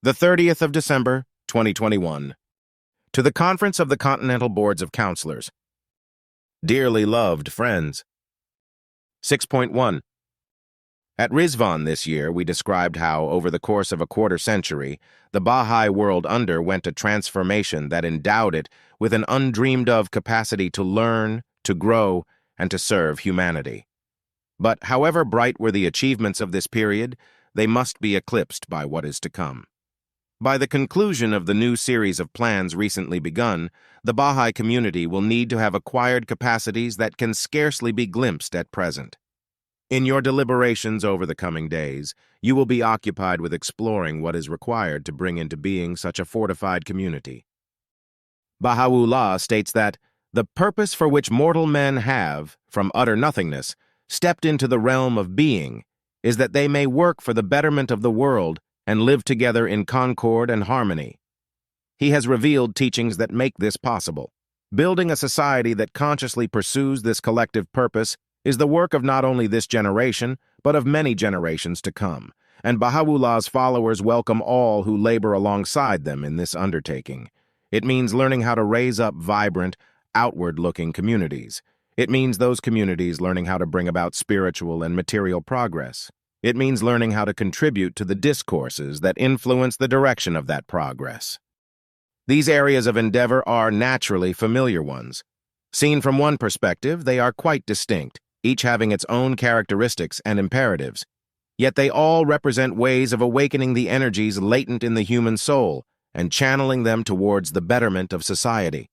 The 30th of December, 2021. To the Conference of the Continental Boards of Counselors. Dearly loved friends. 6.1. At Rizvan this year, we described how, over the course of a quarter century, the Baha'i world underwent a transformation that endowed it with an undreamed-of capacity to learn, to grow, and to serve humanity. But however bright were the achievements of this period, they must be eclipsed by what is to come. By the conclusion of the new series of plans recently begun, the Baha'i community will need to have acquired capacities that can scarcely be glimpsed at present. In your deliberations over the coming days, you will be occupied with exploring what is required to bring into being such a fortified community. Baha'u'llah states that the purpose for which mortal men have, from utter nothingness, stepped into the realm of being is that they may work for the betterment of the world and live together in concord and harmony. He has revealed teachings that make this possible. Building a society that consciously pursues this collective purpose is the work of not only this generation, but of many generations to come, and Baha'u'llah's followers welcome all who labor alongside them in this undertaking. It means learning how to raise up vibrant, outward-looking communities. It means those communities learning how to bring about spiritual and material progress. It means learning how to contribute to the discourses that influence the direction of that progress. These areas of endeavor are naturally familiar ones. Seen from one perspective, they are quite distinct, each having its own characteristics and imperatives. Yet they all represent ways of awakening the energies latent in the human soul and channeling them towards the betterment of society.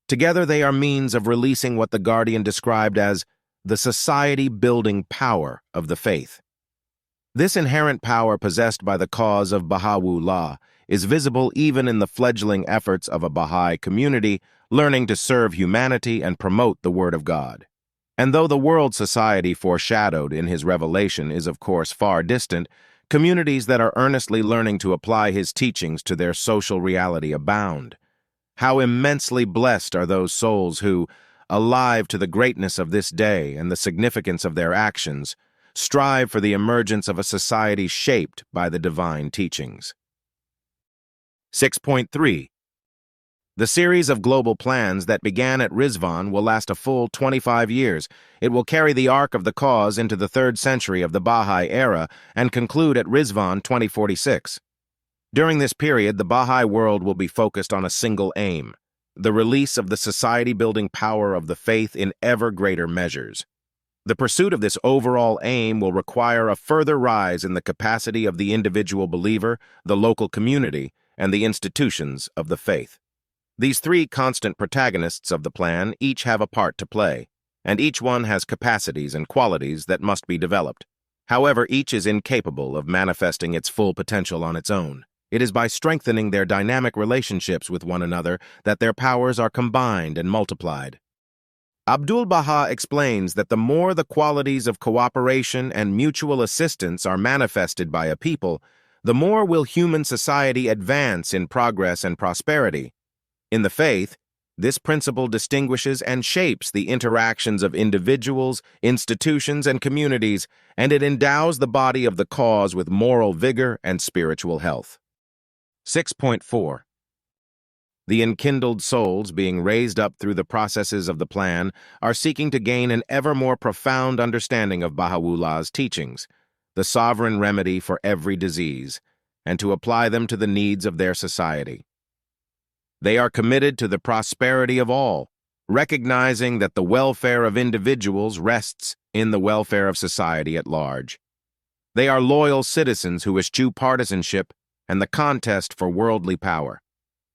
Together they are means of releasing what the Guardian described as the society-building power of the faith. This inherent power possessed by the cause of Baha'u'llah is visible even in the fledgling efforts of a Baha'i community learning to serve humanity and promote the Word of God. And though the world society foreshadowed in his revelation is of course far distant, communities that are earnestly learning to apply his teachings to their social reality abound. How immensely blessed are those souls who, alive to the greatness of this day and the significance of their actions, strive for the emergence of a society shaped by the divine teachings. 6.3. The series of global plans that began at Rizvan will last a full 25 years. It will carry the arc of the cause into the 3rd century of the Baha'i era and conclude at Rizvan 2046. During this period, the Baha'i world will be focused on a single aim: the release of the society-building power of the faith in ever greater measures. The pursuit of this overall aim will require a further rise in the capacity of the individual believer, the local community, and the institutions of the faith. These three constant protagonists of the plan each have a part to play, and each one has capacities and qualities that must be developed. However, each is incapable of manifesting its full potential on its own. It is by strengthening their dynamic relationships with one another that their powers are combined and multiplied. Abdul-Baha explains that the more the qualities of cooperation and mutual assistance are manifested by a people, the more will human society advance in progress and prosperity. In the faith, this principle distinguishes and shapes the interactions of individuals, institutions, and communities, and it endows the body of the cause with moral vigor and spiritual health. 6.4. The enkindled souls being raised up through the processes of the plan are seeking to gain an ever more profound understanding of Baha'u'llah's teachings, the sovereign remedy for every disease, and to apply them to the needs of their society. They are committed to the prosperity of all, recognizing that the welfare of individuals rests in the welfare of society at large. They are loyal citizens who eschew partisanship and the contest for worldly power.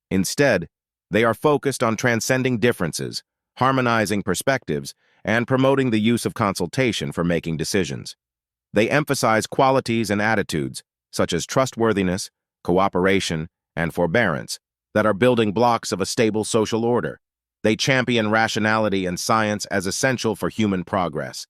Instead, they are focused on transcending differences, harmonizing perspectives, and promoting the use of consultation for making decisions. They emphasize qualities and attitudes, such as trustworthiness, cooperation, and forbearance, that are building blocks of a stable social order. They champion rationality and science as essential for human progress.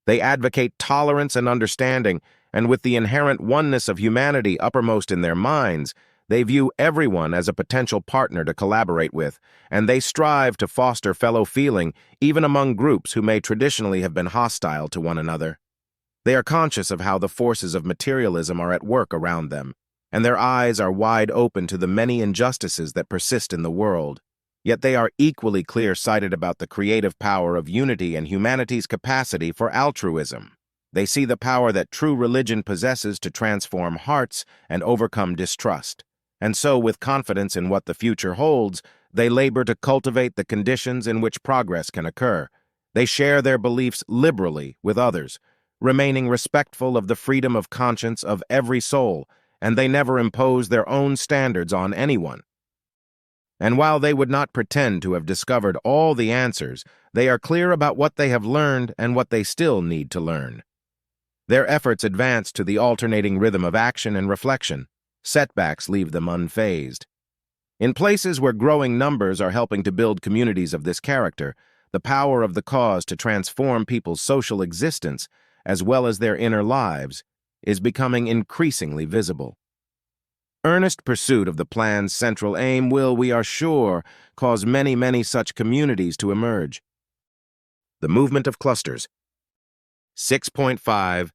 They advocate tolerance and understanding, and with the inherent oneness of humanity uppermost in their minds, they view everyone as a potential partner to collaborate with, and they strive to foster fellow feeling even among groups who may traditionally have been hostile to one another. They are conscious of how the forces of materialism are at work around them, and their eyes are wide open to the many injustices that persist in the world. Yet they are equally clear-sighted about the creative power of unity and humanity's capacity for altruism. They see the power that true religion possesses to transform hearts and overcome distrust. And so, with confidence in what the future holds, they labor to cultivate the conditions in which progress can occur. They share their beliefs liberally with others, remaining respectful of the freedom of conscience of every soul, and they never impose their own standards on anyone. And while they would not pretend to have discovered all the answers, they are clear about what they have learned and what they still need to learn. Their efforts advance to the alternating rhythm of action and reflection. Setbacks leave them unfazed. In places where growing numbers are helping to build communities of this character, the power of the cause to transform people's social existence, as well as their inner lives, is becoming increasingly visible. Earnest pursuit of the plan's central aim will, we are sure, cause many such communities to emerge. The movement of clusters. 6.5.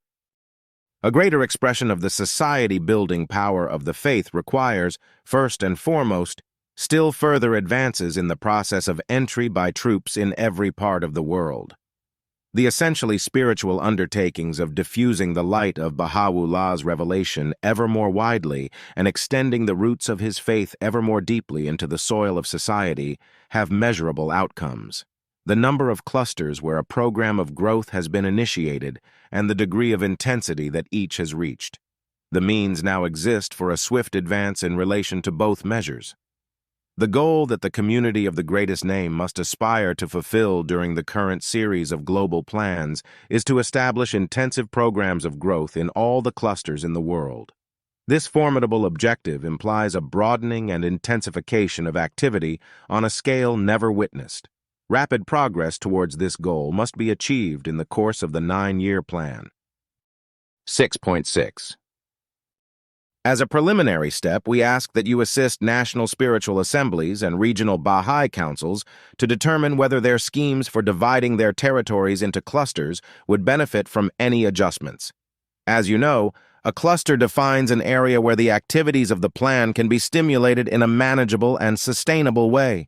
A greater expression of the society-building power of the faith requires, first and foremost, still further advances in the process of entry by troops in every part of the world. The essentially spiritual undertakings of diffusing the light of Baha'u'llah's revelation ever more widely and extending the roots of his faith ever more deeply into the soil of society have measurable outcomes. The number of clusters where a program of growth has been initiated and the degree of intensity that each has reached. The means now exist for a swift advance in relation to both measures. The goal that the community of the greatest name must aspire to fulfill during the current series of global plans is to establish intensive programs of growth in all the clusters in the world. This formidable objective implies a broadening and intensification of activity on a scale never witnessed. Rapid progress towards this goal must be achieved in the course of the 9-year plan. 6.6. As a preliminary step, we ask that you assist national spiritual assemblies and regional Baha'i councils to determine whether their schemes for dividing their territories into clusters would benefit from any adjustments. As you know, a cluster defines an area where the activities of the plan can be stimulated in a manageable and sustainable way.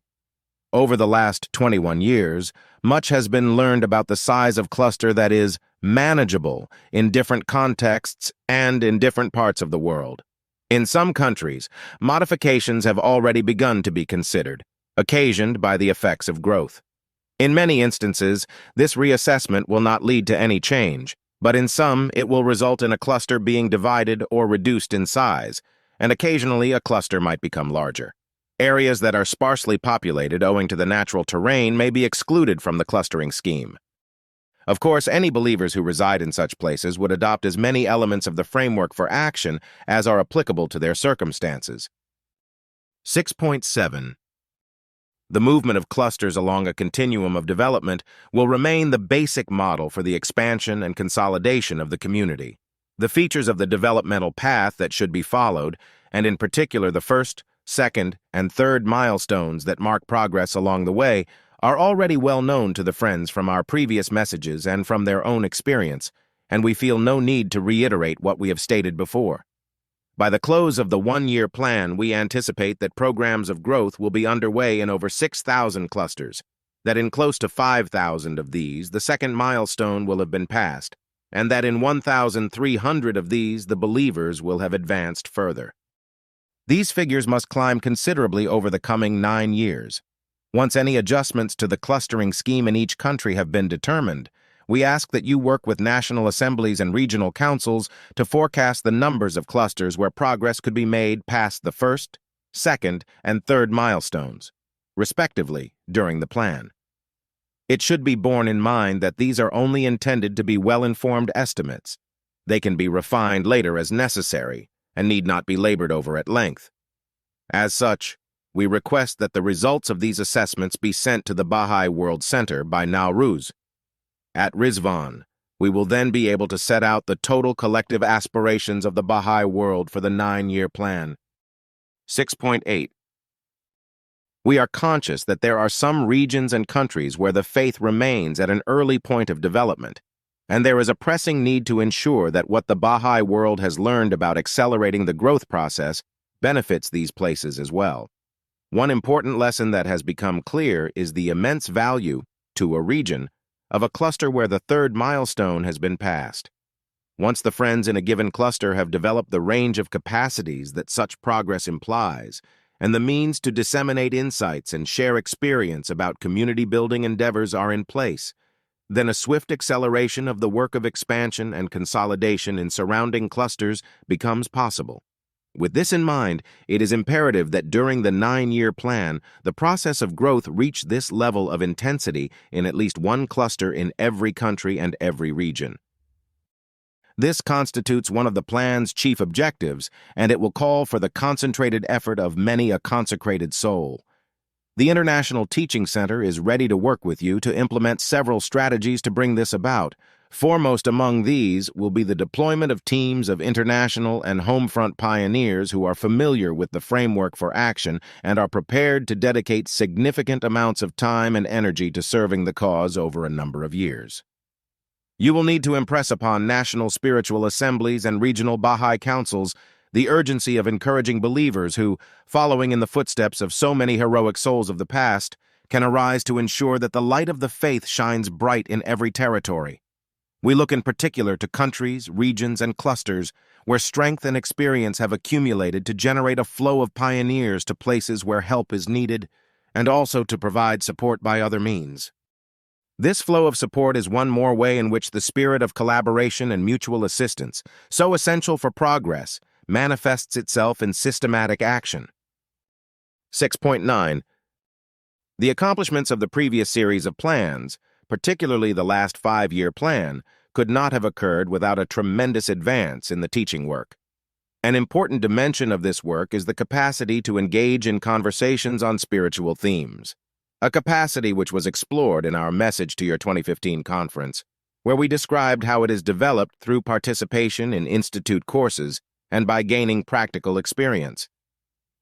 Over the last 21 years, much has been learned about the size of cluster that is manageable in different contexts and in different parts of the world. In some countries, modifications have already begun to be considered, occasioned by the effects of growth. In many instances, this reassessment will not lead to any change, but in some it will result in a cluster being divided or reduced in size, and occasionally a cluster might become larger. Areas that are sparsely populated owing to the natural terrain may be excluded from the clustering scheme. Of course, any believers who reside in such places would adopt as many elements of the framework for action as are applicable to their circumstances. 6.7. The movement of clusters along a continuum of development will remain the basic model for the expansion and consolidation of the community. The features of the developmental path that should be followed, and in particular the first, second, and third milestones that mark progress along the way, are already well known to the friends from our previous messages and from their own experience, and we feel no need to reiterate what we have stated before. By the close of the 1-year plan, we anticipate that programs of growth will be underway in over 6,000 clusters, that in close to 5,000 of these the second milestone will have been passed, and that in 1,300 of these the believers will have advanced further. These figures must climb considerably over the coming 9 years. Once any adjustments to the clustering scheme in each country have been determined, we ask that you work with national assemblies and regional councils to forecast the numbers of clusters where progress could be made past the first, second, and third milestones, respectively, during the plan. It should be borne in mind that these are only intended to be well-informed estimates. They can be refined later as necessary, and need not be labored over at length. As such, we request that the results of these assessments be sent to the Baha'i World Center by Nowruz. At Rizvan, we will then be able to set out the total collective aspirations of the Baha'i world for the 9-year plan. 6.8. We are conscious that there are some regions and countries where the faith remains at an early point of development, And there is a pressing need to ensure that what the Baha'i world has learned about accelerating the growth process benefits these places as well. One important lesson that has become clear is the immense value, to a region, of a cluster where the third milestone has been passed. Once the friends in a given cluster have developed the range of capacities that such progress implies, and the means to disseminate insights and share experience about community-building endeavors are in place, then a swift acceleration of the work of expansion and consolidation in surrounding clusters becomes possible. With this in mind, it is imperative that during the 9-year plan, the process of growth reach this level of intensity in at least one cluster in every country and every region. This constitutes one of the plan's chief objectives, and it will call for the concentrated effort of many a consecrated soul. The International Teaching Center is ready to work with you to implement several strategies to bring this about. Foremost among these will be the deployment of teams of international and homefront pioneers who are familiar with the framework for action and are prepared to dedicate significant amounts of time and energy to serving the cause over a number of years. You will need to impress upon national spiritual assemblies and regional Baha'i councils the urgency of encouraging believers who, following in the footsteps of so many heroic souls of the past, can arise to ensure that the light of the faith shines bright in every territory. We look in particular to countries, regions, and clusters where strength and experience have accumulated to generate a flow of pioneers to places where help is needed, and also to provide support by other means. This flow of support is one more way in which the spirit of collaboration and mutual assistance, so essential for progress, manifests itself in systematic action. 6.9. The accomplishments of the previous series of plans, particularly the last 5-year plan, could not have occurred without a tremendous advance in the teaching work. An important dimension of this work is the capacity to engage in conversations on spiritual themes, a capacity which was explored in our message to your 2015 conference, where we described how it is developed through participation in institute courses and by gaining practical experience.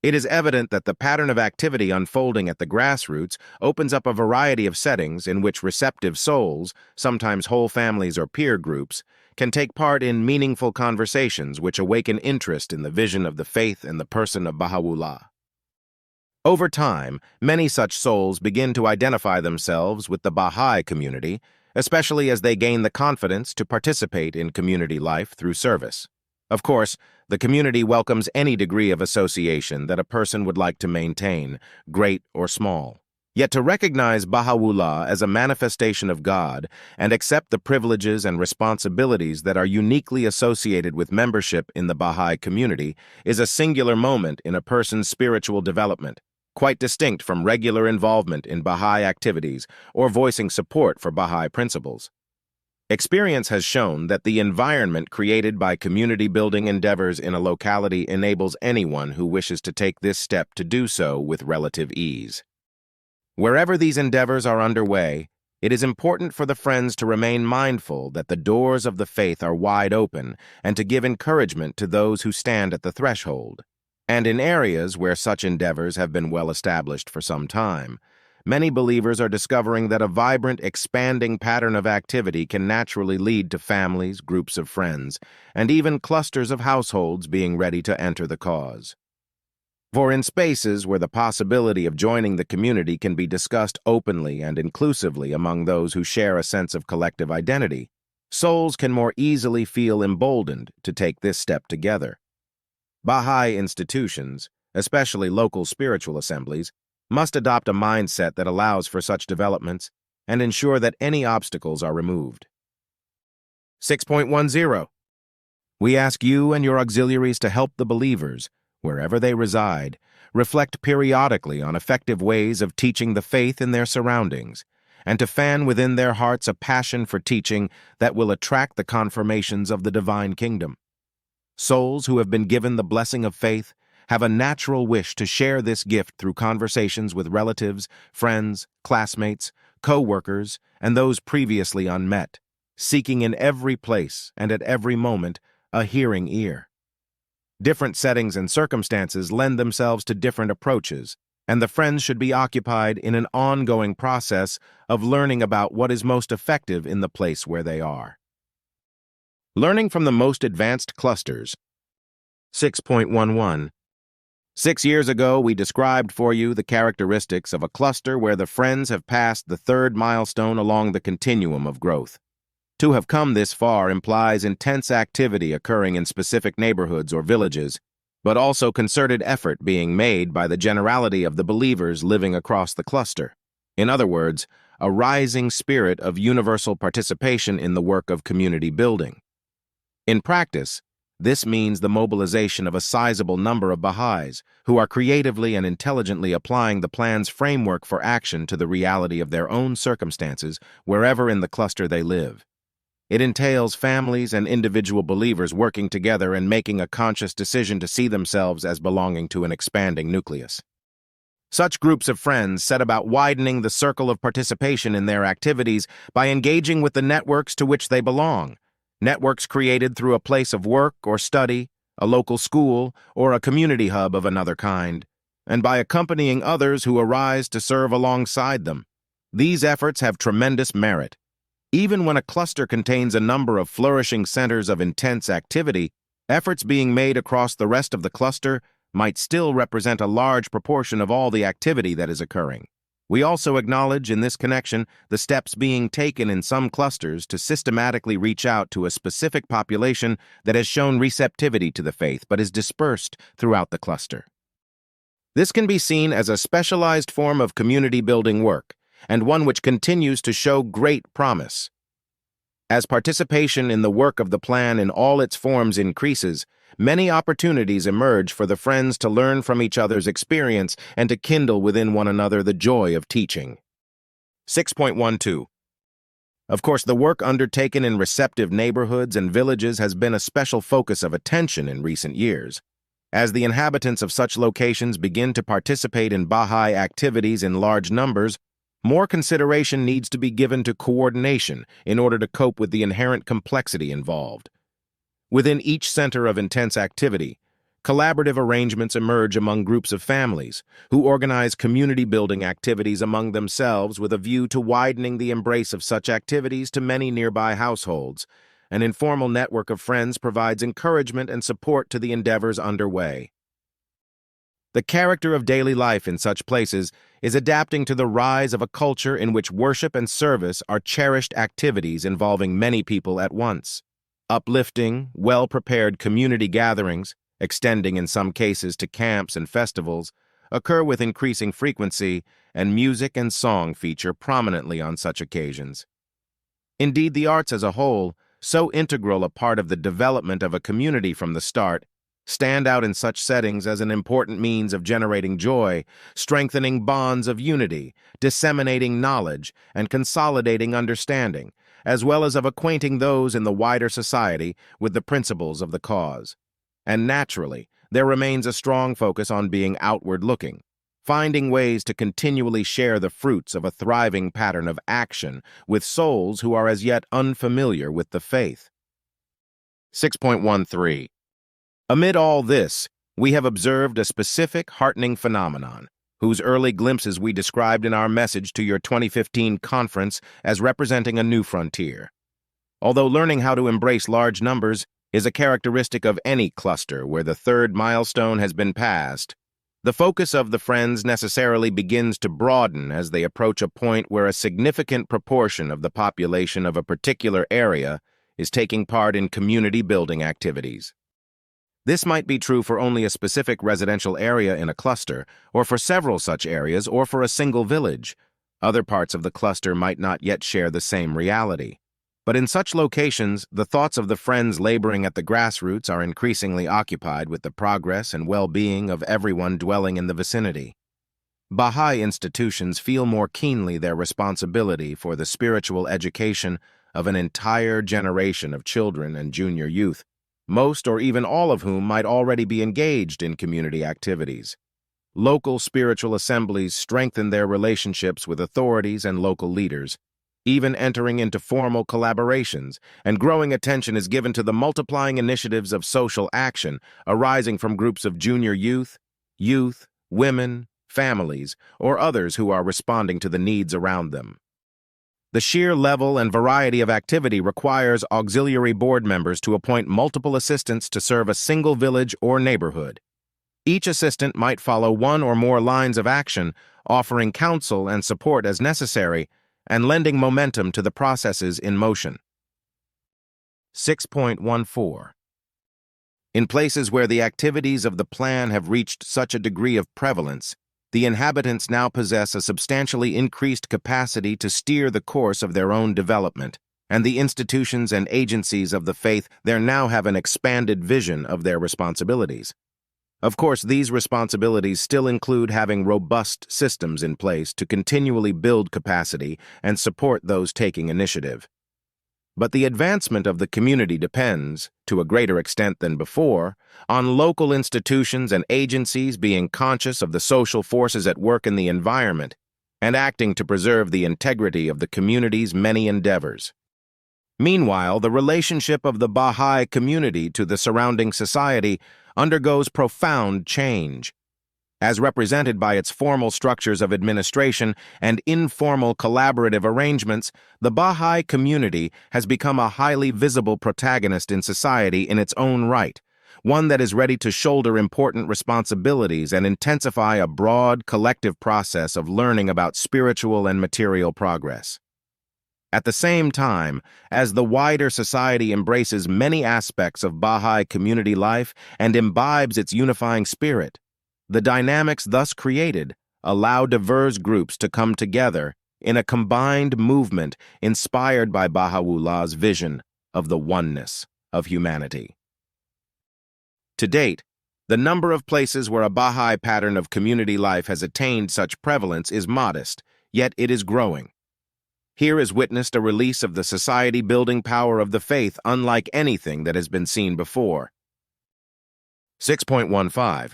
It is evident that the pattern of activity unfolding at the grassroots opens up a variety of settings in which receptive souls, sometimes whole families or peer groups, can take part in meaningful conversations which awaken interest in the vision of the faith and the person of Baha'u'llah. Over time, many such souls begin to identify themselves with the Baha'i community, especially as they gain the confidence to participate in community life through service. Of course, the community welcomes any degree of association that a person would like to maintain, great or small. Yet to recognize Baha'u'llah as a manifestation of God and accept the privileges and responsibilities that are uniquely associated with membership in the Baha'i community is a singular moment in a person's spiritual development, quite distinct from regular involvement in Baha'i activities or voicing support for Baha'i principles. Experience has shown that the environment created by community-building endeavors in a locality enables anyone who wishes to take this step to do so with relative ease. Wherever these endeavors are underway, it is important for the friends to remain mindful that the doors of the faith are wide open and to give encouragement to those who stand at the threshold. And in areas where such endeavors have been well established for some time, many believers are discovering that a vibrant, expanding pattern of activity can naturally lead to families, groups of friends, and even clusters of households being ready to enter the cause. For in spaces where the possibility of joining the community can be discussed openly and inclusively among those who share a sense of collective identity, souls can more easily feel emboldened to take this step together. Baha'i institutions, especially local spiritual assemblies, must adopt a mindset that allows for such developments and ensure that any obstacles are removed. 6.10. We ask you and your auxiliaries to help the believers, wherever they reside, reflect periodically on effective ways of teaching the faith in their surroundings, and to fan within their hearts a passion for teaching that will attract the confirmations of the divine kingdom. Souls who have been given the blessing of faith have a natural wish to share this gift through conversations with relatives, friends, classmates, co-workers, and those previously unmet, seeking in every place and at every moment a hearing ear. Different settings and circumstances lend themselves to different approaches, and the friends should be occupied in an ongoing process of learning about what is most effective in the place where they are. Learning from the most advanced clusters. 6.11. 6 years ago, we described for you the characteristics of a cluster where the friends have passed the third milestone along the continuum of growth. To have come this far implies intense activity occurring in specific neighborhoods or villages, but also concerted effort being made by the generality of the believers living across the cluster. In other words, a rising spirit of universal participation in the work of community building. In practice, this means the mobilization of a sizable number of Baha'is who are creatively and intelligently applying the plan's framework for action to the reality of their own circumstances wherever in the cluster they live. It entails families and individual believers working together and making a conscious decision to see themselves as belonging to an expanding nucleus. Such groups of friends set about widening the circle of participation in their activities by engaging with the networks to which they belong, networks created through a place of work or study, a local school, or a community hub of another kind, and by accompanying others who arise to serve alongside them. These efforts have tremendous merit. Even when a cluster contains a number of flourishing centers of intense activity, efforts being made across the rest of the cluster might still represent a large proportion of all the activity that is occurring. We also acknowledge in this connection the steps being taken in some clusters to systematically reach out to a specific population that has shown receptivity to the faith but is dispersed throughout the cluster. This can be seen as a specialized form of community building work, and one which continues to show great promise. As participation in the work of the plan in all its forms increases, many opportunities emerge for the friends to learn from each other's experience and to kindle within one another the joy of teaching. 6.12. Of course, the work undertaken in receptive neighborhoods and villages has been a special focus of attention in recent years. As the inhabitants of such locations begin to participate in Baha'i activities in large numbers, more consideration needs to be given to coordination in order to cope with the inherent complexity involved. Within each center of intense activity, collaborative arrangements emerge among groups of families who organize community-building activities among themselves with a view to widening the embrace of such activities to many nearby households. An informal network of friends provides encouragement and support to the endeavors underway. The character of daily life in such places is adapting to the rise of a culture in which worship and service are cherished activities involving many people at once. Uplifting, well-prepared community gatherings, extending in some cases to camps and festivals, occur with increasing frequency, and music and song feature prominently on such occasions. Indeed, the arts as a whole, so integral a part of the development of a community from the start, stand out in such settings as an important means of generating joy, strengthening bonds of unity, disseminating knowledge, and consolidating understanding, as well as of acquainting those in the wider society with the principles of the cause. And naturally, there remains a strong focus on being outward-looking, finding ways to continually share the fruits of a thriving pattern of action with souls who are as yet unfamiliar with the faith. 6.13. Amid all this, we have observed a specific heartening phenomenon, whose early glimpses we described in our message to your 2015 conference as representing a new frontier. Although learning how to embrace large numbers is a characteristic of any cluster where the third milestone has been passed, the focus of the friends necessarily begins to broaden as they approach a point where a significant proportion of the population of a particular area is taking part in community-building activities. This might be true for only a specific residential area in a cluster, or for several such areas, or for a single village. Other parts of the cluster might not yet share the same reality. But in such locations, the thoughts of the friends laboring at the grassroots are increasingly occupied with the progress and well-being of everyone dwelling in the vicinity. Baha'i institutions feel more keenly their responsibility for the spiritual education of an entire generation of children and junior youth, most or even all of whom might already be engaged in community activities. Local spiritual assemblies strengthen their relationships with authorities and local leaders, even entering into formal collaborations, and growing attention is given to the multiplying initiatives of social action arising from groups of junior youth, women, families, or others who are responding to the needs around them. The sheer level and variety of activity requires auxiliary board members to appoint multiple assistants to serve a single village or neighborhood. Each assistant might follow one or more lines of action, offering counsel and support as necessary, and lending momentum to the processes in motion. 6.14. In places where the activities of the plan have reached such a degree of prevalence, the inhabitants now possess a substantially increased capacity to steer the course of their own development, and the institutions and agencies of the faith there now have an expanded vision of their responsibilities. Of course, these responsibilities still include having robust systems in place to continually build capacity and support those taking initiative. But the advancement of the community depends, to a greater extent than before, on local institutions and agencies being conscious of the social forces at work in the environment and acting to preserve the integrity of the community's many endeavors. Meanwhile, the relationship of the Baha'i community to the surrounding society undergoes profound change. As represented by its formal structures of administration and informal collaborative arrangements, the Baha'i community has become a highly visible protagonist in society in its own right, one that is ready to shoulder important responsibilities and intensify a broad, collective process of learning about spiritual and material progress. At the same time, as the wider society embraces many aspects of Baha'i community life and imbibes its unifying spirit, the dynamics thus created allow diverse groups to come together in a combined movement inspired by Baha'u'llah's vision of the oneness of humanity. To date, the number of places where a Baha'i pattern of community life has attained such prevalence is modest, yet it is growing. Here is witnessed a release of the society-building power of the faith unlike anything that has been seen before. 6.15.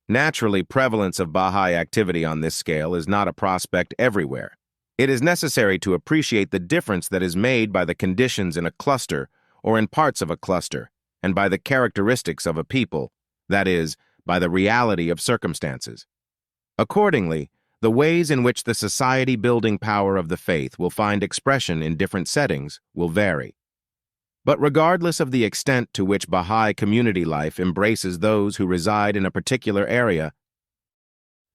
Naturally, prevalence of Baha'i activity on this scale is not a prospect everywhere. It is necessary to appreciate the difference that is made by the conditions in a cluster or in parts of a cluster, and by the characteristics of a people, that is, by the reality of circumstances. Accordingly, the ways in which the society-building power of the faith will find expression in different settings will vary. But regardless of the extent to which Baha'i community life embraces those who reside in a particular area,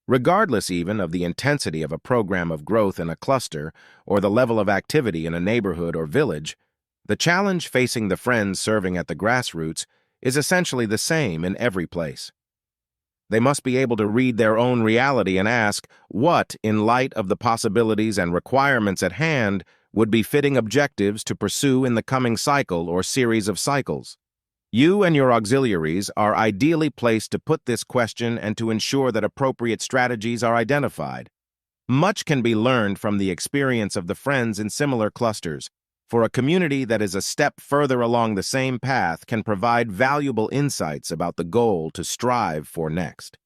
regardless even of the intensity of a program of growth in a cluster or the level of activity in a neighborhood or village, the challenge facing the friends serving at the grassroots is essentially the same in every place. They must be able to read their own reality and ask what, in light of the possibilities and requirements at hand, would be fitting objectives to pursue in the coming cycle or series of cycles. You and your auxiliaries are ideally placed to put this question and to ensure that appropriate strategies are identified. Much can be learned from the experience of the friends in similar clusters, for a community that is a step further along the same path can provide valuable insights about the goal to strive for next.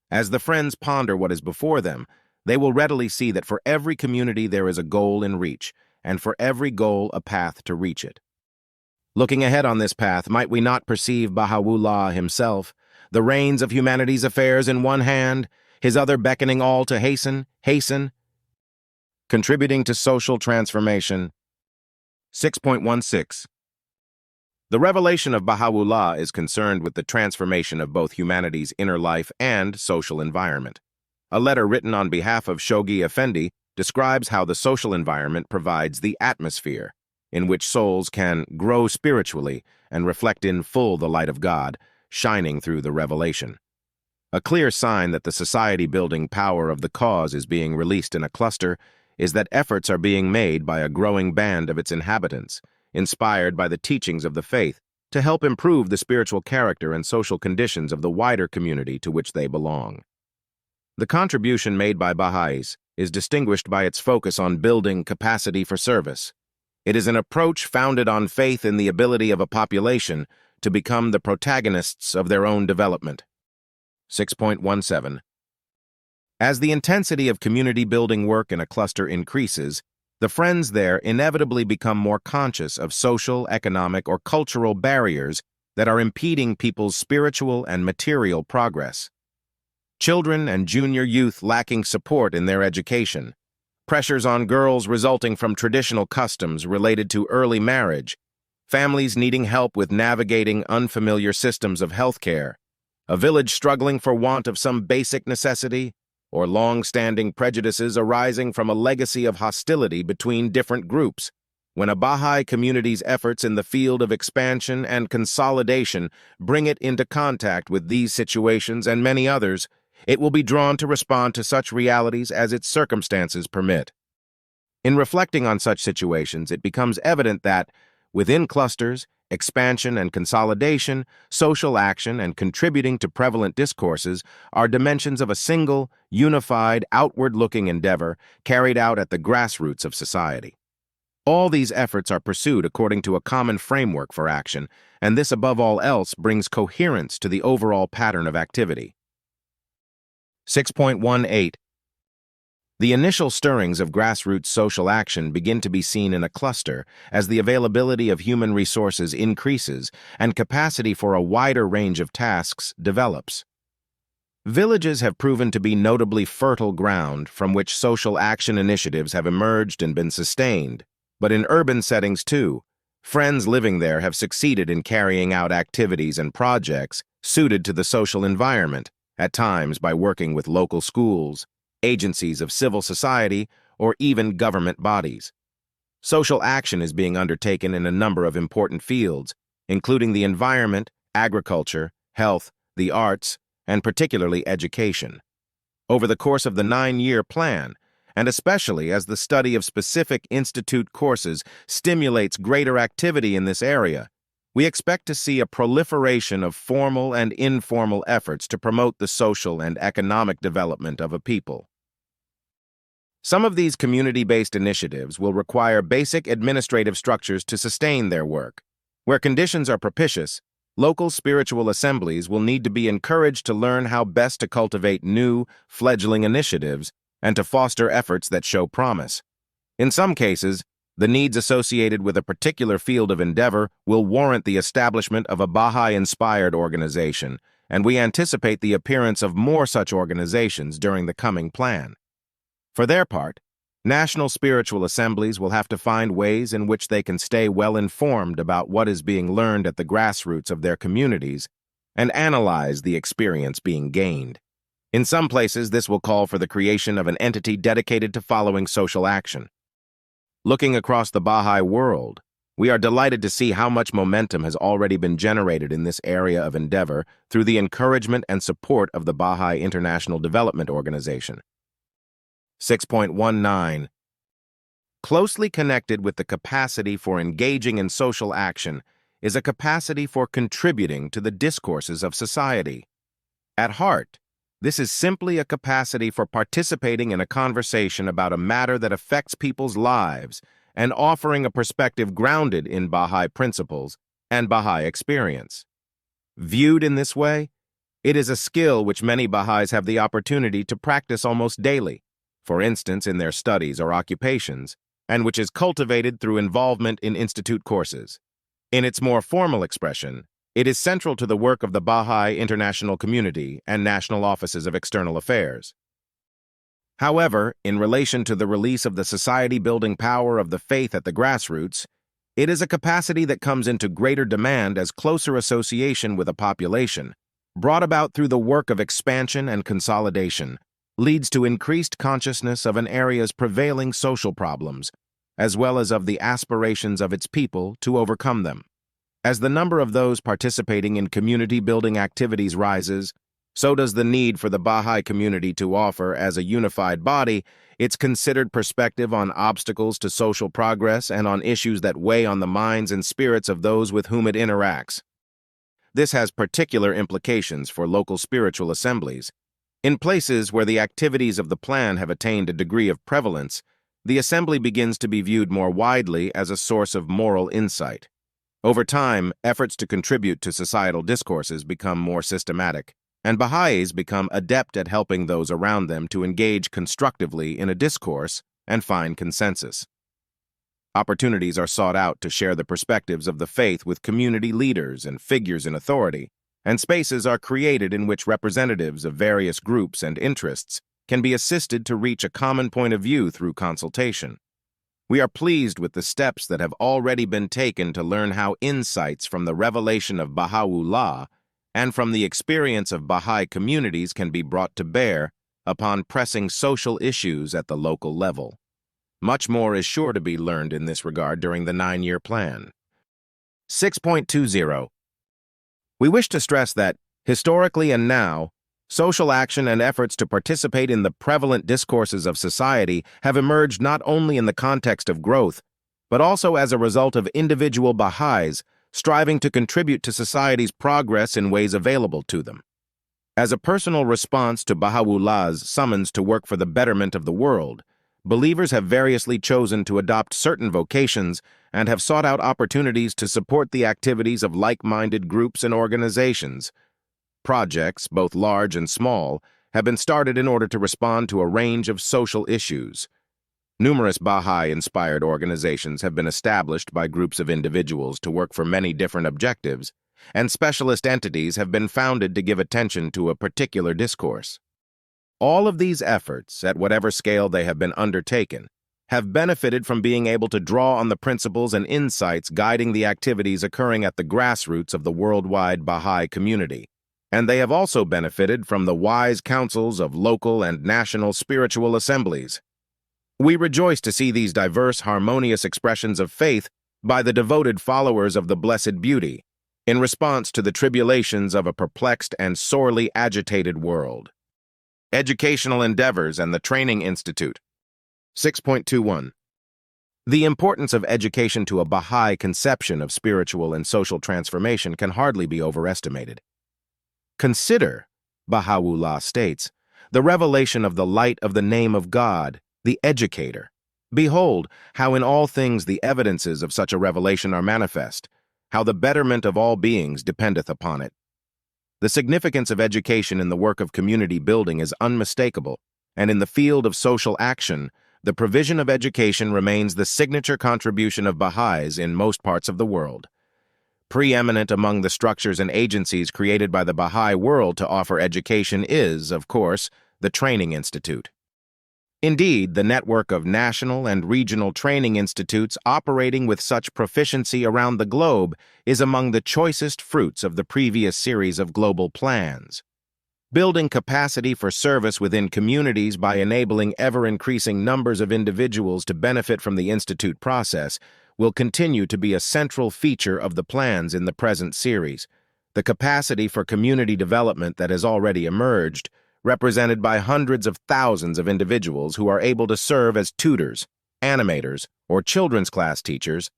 As the friends ponder what is before them, they will readily see that for every community there is a goal in reach, and for every goal a path to reach it. Looking ahead on this path, might we not perceive Baha'u'llah himself, the reins of humanity's affairs in one hand, his other beckoning all to hasten, contributing to social transformation. 6.16. The revelation of Baha'u'llah is concerned with the transformation of both humanity's inner life and social environment. A letter written on behalf of Shoghi Effendi describes how the social environment provides the atmosphere in which souls can grow spiritually and reflect in full the light of God, shining through the revelation. A clear sign that the society-building power of the cause is being released in a cluster is that efforts are being made by a growing band of its inhabitants, inspired by the teachings of the faith, to help improve the spiritual character and social conditions of the wider community to which they belong. The contribution made by Baha'is is distinguished by its focus on building capacity for service. It is an approach founded on faith in the ability of a population to become the protagonists of their own development. 6.17. As the intensity of community-building work in a cluster increases, the friends there inevitably become more conscious of social, economic, or cultural barriers that are impeding people's spiritual and material progress. Children and junior youth lacking support in their education, pressures on girls resulting from traditional customs related to early marriage, families needing help with navigating unfamiliar systems of healthcare, a village struggling for want of some basic necessity, or long-standing prejudices arising from a legacy of hostility between different groups. When a Baha'i community's efforts in the field of expansion and consolidation bring it into contact with these situations and many others, it will be drawn to respond to such realities as its circumstances permit. In reflecting on such situations, it becomes evident that, within clusters, expansion and consolidation, social action, and contributing to prevalent discourses are dimensions of a single, unified, outward-looking endeavor carried out at the grassroots of society. All these efforts are pursued according to a common framework for action, and this above all else brings coherence to the overall pattern of activity. 6.18. The initial stirrings of grassroots social action begin to be seen in a cluster as the availability of human resources increases and capacity for a wider range of tasks develops. Villages have proven to be notably fertile ground from which social action initiatives have emerged and been sustained, but in urban settings too, friends living there have succeeded in carrying out activities and projects suited to the social environment, at times by working with local schools, agencies of civil society, or even government bodies. Social action is being undertaken in a number of important fields, including the environment, agriculture, health, the arts, and particularly education. Over the course of the 9-year plan, and especially as the study of specific institute courses stimulates greater activity in this area, we expect to see a proliferation of formal and informal efforts to promote the social and economic development of a people. Some of these community-based initiatives will require basic administrative structures to sustain their work. Where conditions are propitious, local spiritual assemblies will need to be encouraged to learn how best to cultivate new, fledgling initiatives and to foster efforts that show promise. In some cases, the needs associated with a particular field of endeavor will warrant the establishment of a Baha'i-inspired organization, and we anticipate the appearance of more such organizations during the coming plan. For their part, national spiritual assemblies will have to find ways in which they can stay well informed about what is being learned at the grassroots of their communities and analyze the experience being gained. In some places, this will call for the creation of an entity dedicated to following social action. Looking across the Baha'i world, we are delighted to see how much momentum has already been generated in this area of endeavor through the encouragement and support of the Baha'i International Development Organization. 6.19. Closely connected with the capacity for engaging in social action is a capacity for contributing to the discourses of society. At heart, this is simply a capacity for participating in a conversation about a matter that affects people's lives and offering a perspective grounded in Baha'i principles and Baha'i experience. Viewed in this way, it is a skill which many Baha'is have the opportunity to practice almost daily, for instance in their studies or occupations, and which is cultivated through involvement in institute courses. In its more formal expression, it is central to the work of the Baha'i international community and national offices of external affairs. However, in relation to the release of the society-building power of the faith at the grassroots, it is a capacity that comes into greater demand as closer association with a population, brought about through the work of expansion and consolidation, leads to increased consciousness of an area's prevailing social problems, as well as of the aspirations of its people to overcome them. As the number of those participating in community-building activities rises, so does the need for the Baha'i community to offer, as a unified body, its considered perspective on obstacles to social progress and on issues that weigh on the minds and spirits of those with whom it interacts. This has particular implications for local spiritual assemblies. In places where the activities of the plan have attained a degree of prevalence, the assembly begins to be viewed more widely as a source of moral insight. Over time, efforts to contribute to societal discourses become more systematic, and Baha'is become adept at helping those around them to engage constructively in a discourse and find consensus. Opportunities are sought out to share the perspectives of the faith with community leaders and figures in authority, and spaces are created in which representatives of various groups and interests can be assisted to reach a common point of view through consultation. We are pleased with the steps that have already been taken to learn how insights from the revelation of Baha'u'llah and from the experience of Baha'i communities can be brought to bear upon pressing social issues at the local level. Much more is sure to be learned in this regard during the 9-year plan. 6.20. We wish to stress that, historically and now, social action and efforts to participate in the prevalent discourses of society have emerged not only in the context of growth, but also as a result of individual Baha'is striving to contribute to society's progress in ways available to them. As a personal response to Baha'u'llah's summons to work for the betterment of the world, believers have variously chosen to adopt certain vocations and have sought out opportunities to support the activities of like-minded groups and organizations. Projects, both large and small, have been started in order to respond to a range of social issues. Numerous Baha'i-inspired organizations have been established by groups of individuals to work for many different objectives, and specialist entities have been founded to give attention to a particular discourse. All of these efforts, at whatever scale they have been undertaken, have benefited from being able to draw on the principles and insights guiding the activities occurring at the grassroots of the worldwide Baha'i community, and they have also benefited from the wise counsels of local and national spiritual assemblies. We rejoice to see these diverse, harmonious expressions of faith by the devoted followers of the Blessed Beauty, in response to the tribulations of a perplexed and sorely agitated world. Educational endeavors and the Training Institute. 6.21. The importance of education to a Baha'i conception of spiritual and social transformation can hardly be overestimated. Consider, Baha'u'llah states, the revelation of the light of the name of God, the educator. Behold, how in all things the evidences of such a revelation are manifest, how the betterment of all beings dependeth upon it. The significance of education in the work of community building is unmistakable, and in the field of social action, the provision of education remains the signature contribution of Baha'is in most parts of the world. Preeminent among the structures and agencies created by the Baha'i world to offer education is, of course, the Training Institute. Indeed, the network of national and regional training institutes operating with such proficiency around the globe is among the choicest fruits of the previous series of global plans. Building capacity for service within communities by enabling ever-increasing numbers of individuals to benefit from the institute process will continue to be a central feature of the plans in the present series. The capacity for community development that has already emerged, represented by hundreds of thousands of individuals who are able to serve as tutors, animators, or children's class teachers,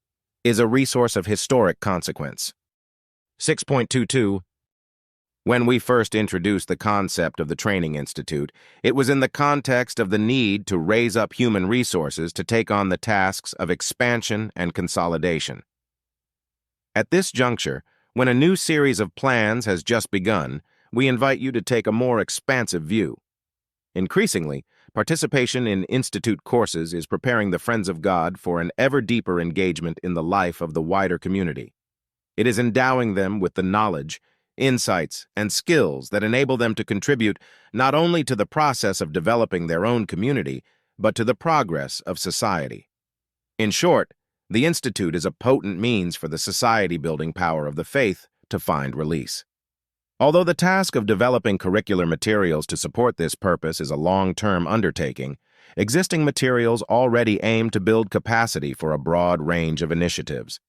is a resource of historic consequence. 6.22. When we first introduced the concept of the Training Institute, it was in the context of the need to raise up human resources to take on the tasks of expansion and consolidation. At this juncture, when a new series of plans has just begun, we invite you to take a more expansive view. Increasingly, participation in institute courses is preparing the Friends of God for an ever deeper engagement in the life of the wider community. It is endowing them with the knowledge, insights, and skills that enable them to contribute not only to the process of developing their own community, but to the progress of society. In short, the Institute is a potent means for the society-building power of the faith to find release. Although the task of developing curricular materials to support this purpose is a long-term undertaking, existing materials already aim to build capacity for a broad range of initiatives.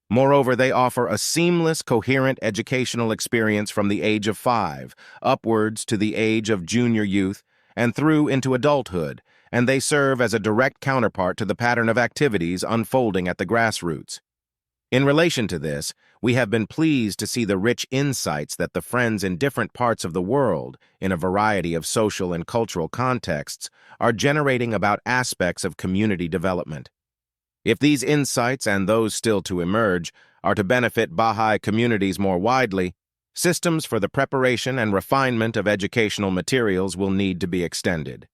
Moreover, they offer a seamless, coherent educational experience from the age of 5, upwards to the age of junior youth, and through into adulthood, and they serve as a direct counterpart to the pattern of activities unfolding at the grassroots. In relation to this, we have been pleased to see the rich insights that the Friends in different parts of the world, in a variety of social and cultural contexts, are generating about aspects of community development. If these insights and those still to emerge are to benefit Baha'i communities more widely, systems for the preparation and refinement of educational materials will need to be extended.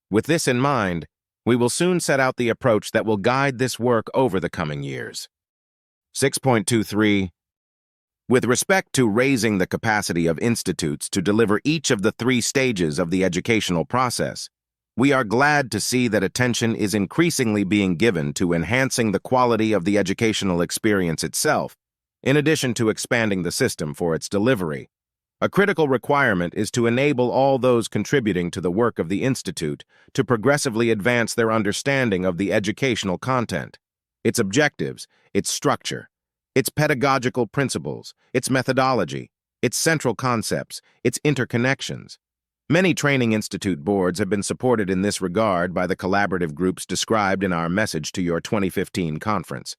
With this in mind, we will soon set out the approach that will guide this work over the coming years. 6.23. With respect to raising the capacity of institutes to deliver each of the three stages of the educational process, we are glad to see that attention is increasingly being given to enhancing the quality of the educational experience itself, in addition to expanding the system for its delivery. A critical requirement is to enable all those contributing to the work of the Institute to progressively advance their understanding of the educational content, its objectives, its structure, its pedagogical principles, its methodology, its central concepts, its interconnections. Many training institute boards have been supported in this regard by the collaborative groups described in our message to your 2015 conference.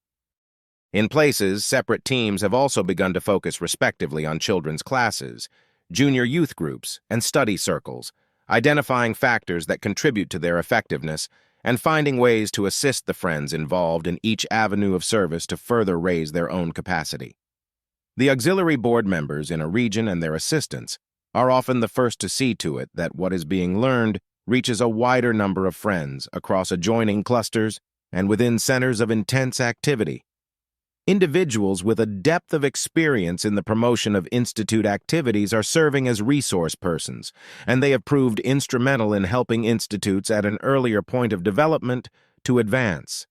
In places, separate teams have also begun to focus respectively on children's classes, junior youth groups, and study circles, identifying factors that contribute to their effectiveness and finding ways to assist the friends involved in each avenue of service to further raise their own capacity. The auxiliary board members in a region and their assistants are often the first to see to it that what is being learned reaches a wider number of friends across adjoining clusters and within centers of intense activity. Individuals with a depth of experience in the promotion of institute activities are serving as resource persons, and they have proved instrumental in helping institutes at an earlier point of development to advance.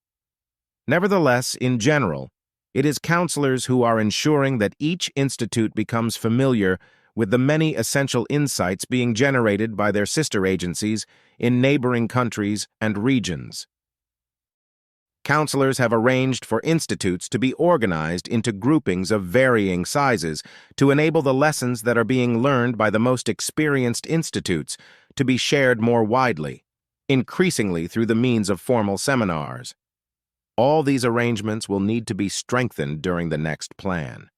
Nevertheless, in general, it is counselors who are ensuring that each institute becomes familiar with the many essential insights being generated by their sister agencies in neighboring countries and regions. Counselors have arranged for institutes to be organized into groupings of varying sizes to enable the lessons that are being learned by the most experienced institutes to be shared more widely, increasingly through the means of formal seminars. All these arrangements will need to be strengthened during the next plan.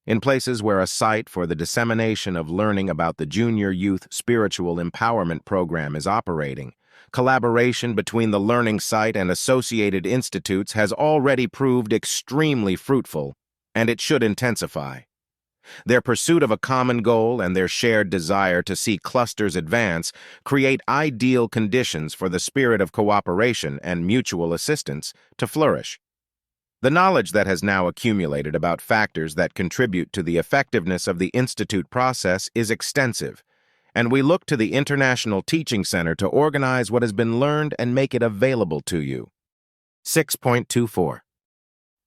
In places where a site for the dissemination of learning about the Junior Youth Spiritual Empowerment Program is operating, collaboration between the learning site and associated institutes has already proved extremely fruitful, and it should intensify. Their pursuit of a common goal and their shared desire to see clusters advance create ideal conditions for the spirit of cooperation and mutual assistance to flourish. The knowledge that has now accumulated about factors that contribute to the effectiveness of the institute process is extensive, and we look to the International Teaching Center to organize what has been learned and make it available to you. 6.24.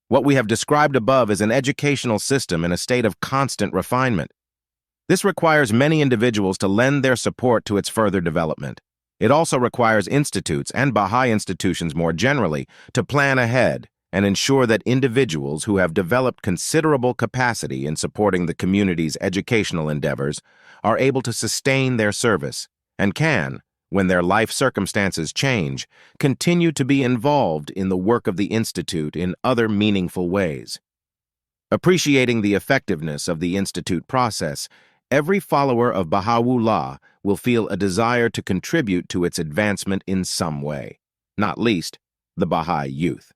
What we have described above is an educational system in a state of constant refinement. This requires many individuals to lend their support to its further development. It also requires institutes and Baha'i institutions more generally to plan ahead and ensure that individuals who have developed considerable capacity in supporting the community's educational endeavors are able to sustain their service and can, when their life circumstances change, continue to be involved in the work of the Institute in other meaningful ways. Appreciating the effectiveness of the Institute process, every follower of Baha'u'llah will feel a desire to contribute to its advancement in some way, not least the Baha'i youth.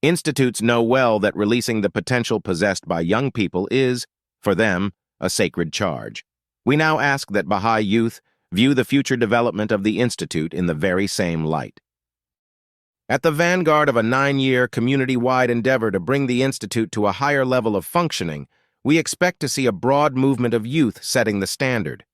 Institutes know well that releasing the potential possessed by young people is, for them, a sacred charge. We now ask that Baha'i youth view the future development of the Institute in the very same light. At the vanguard of a 9-year community-wide endeavor to bring the Institute to a higher level of functioning, we expect to see a broad movement of youth setting the standard.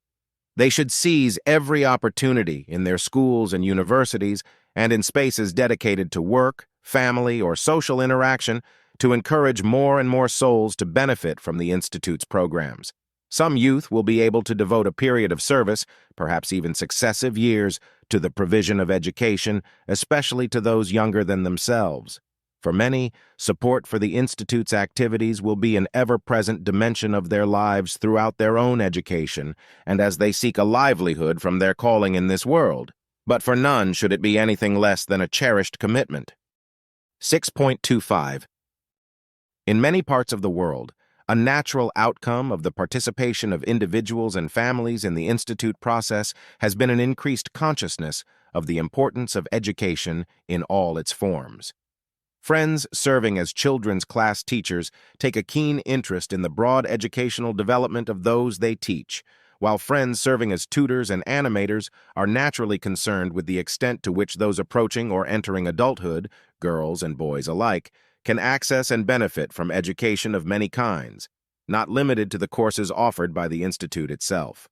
They should seize every opportunity in their schools and universities and in spaces dedicated to work, family, or social interaction to encourage more and more souls to benefit from the Institute's programs. Some youth will be able to devote a period of service, perhaps even successive years, to the provision of education, especially to those younger than themselves. For many, support for the Institute's activities will be an ever-present dimension of their lives throughout their own education and as they seek a livelihood from their calling in this world. But for none should it be anything less than a cherished commitment. 6.25. In many parts of the world, a natural outcome of the participation of individuals and families in the Institute process has been an increased consciousness of the importance of education in all its forms. Friends serving as children's class teachers take a keen interest in the broad educational development of those they teach, while friends serving as tutors and animators are naturally concerned with the extent to which those approaching or entering adulthood, girls and boys alike, can access and benefit from education of many kinds. not limited to the courses offered by the institute itself.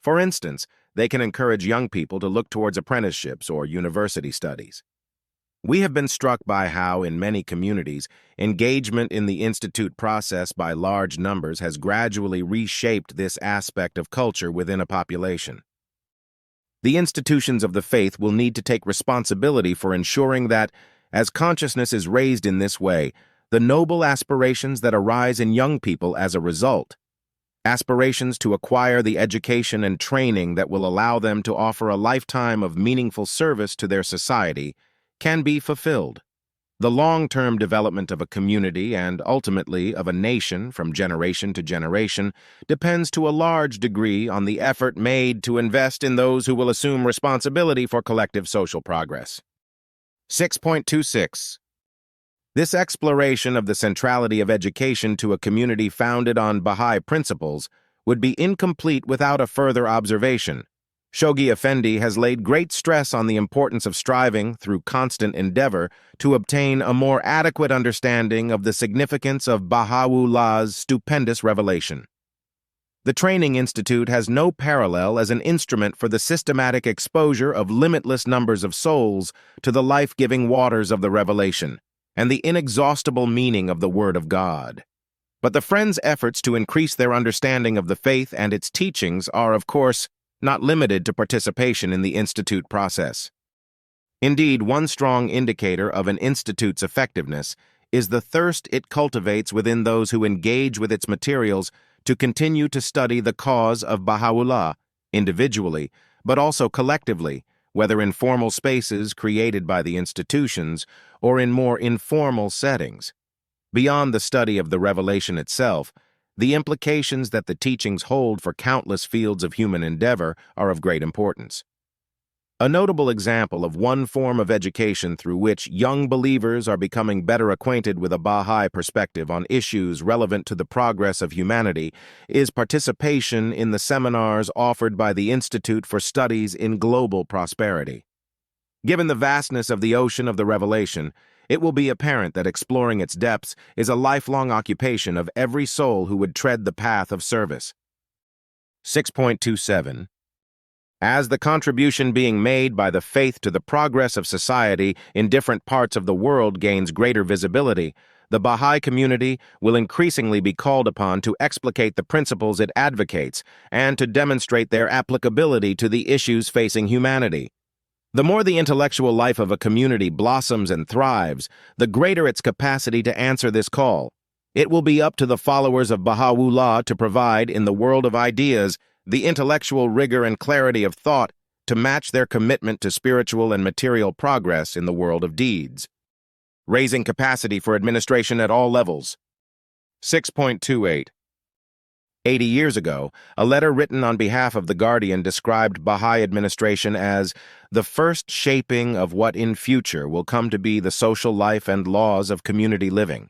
For instance, they can encourage young people to look towards apprenticeships or university studies. We have been struck by how, in many communities, engagement in the institute process by large numbers has gradually reshaped this aspect of culture within a population. The institutions of the faith will need to take responsibility for ensuring that, as consciousness is raised in this way, the noble aspirations that arise in young people as a result, aspirations to acquire the education and training that will allow them to offer a lifetime of meaningful service to their society, can be fulfilled. The long-term development of a community and, ultimately, of a nation from generation to generation depends to a large degree on the effort made to invest in those who will assume responsibility for collective social progress. 6.26. This exploration of the centrality of education to a community founded on Baha'i principles would be incomplete without a further observation. Shoghi Effendi has laid great stress on the importance of striving, through constant endeavor, to obtain a more adequate understanding of the significance of Baha'u'llah's stupendous revelation. The Training Institute has no parallel as an instrument for the systematic exposure of limitless numbers of souls to the life-giving waters of the revelation and the inexhaustible meaning of the Word of God. But the Friends' efforts to increase their understanding of the faith and its teachings are, of course, not limited to participation in the institute process. Indeed, one strong indicator of an institute's effectiveness is the thirst it cultivates within those who engage with its materials to continue to study the cause of Baha'u'llah, individually, but also collectively, whether in formal spaces created by the institutions or in more informal settings. Beyond the study of the revelation itself, the implications that the teachings hold for countless fields of human endeavor are of great importance. A notable example of one form of education through which young believers are becoming better acquainted with a Baha'i perspective on issues relevant to the progress of humanity is participation in the seminars offered by the Institute for Studies in Global Prosperity. Given the vastness of the ocean of the revelation, it will be apparent that exploring its depths is a lifelong occupation of every soul who would tread the path of service. 6.27. As the contribution being made by the faith to the progress of society in different parts of the world gains greater visibility, the Baha'i community will increasingly be called upon to explicate the principles it advocates and to demonstrate their applicability to the issues facing humanity. The more the intellectual life of a community blossoms and thrives, the greater its capacity to answer this call. It will be up to the followers of Baha'u'llah to provide, in the world of ideas, the intellectual rigor and clarity of thought to match their commitment to spiritual and material progress in the world of deeds. Raising capacity for administration at all levels. 6.28. 80 years ago, a letter written on behalf of The Guardian described Baha'i administration as the first shaping of what in future will come to be the social life and laws of community living.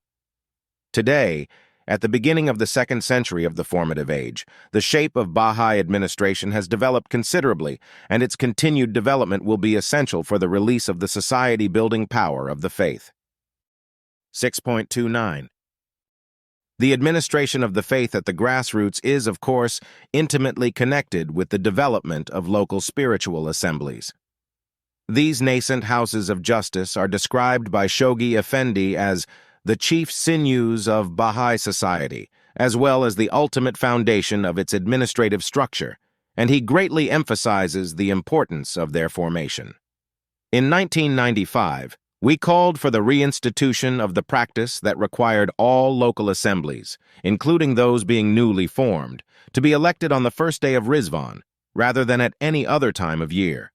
Today, at the beginning of the second century of the formative age, the shape of Baha'i administration has developed considerably, and its continued development will be essential for the release of the society-building power of the faith. 6.29. The administration of the faith at the grassroots is, of course, intimately connected with the development of local spiritual assemblies. These nascent houses of justice are described by Shoghi Effendi as the chief sinews of Baha'i society, as well as the ultimate foundation of its administrative structure, and he greatly emphasizes the importance of their formation. In 1995, we called for the reinstitution of the practice that required all local assemblies, including those being newly formed, to be elected on the first day of Rizvan, rather than at any other time of year.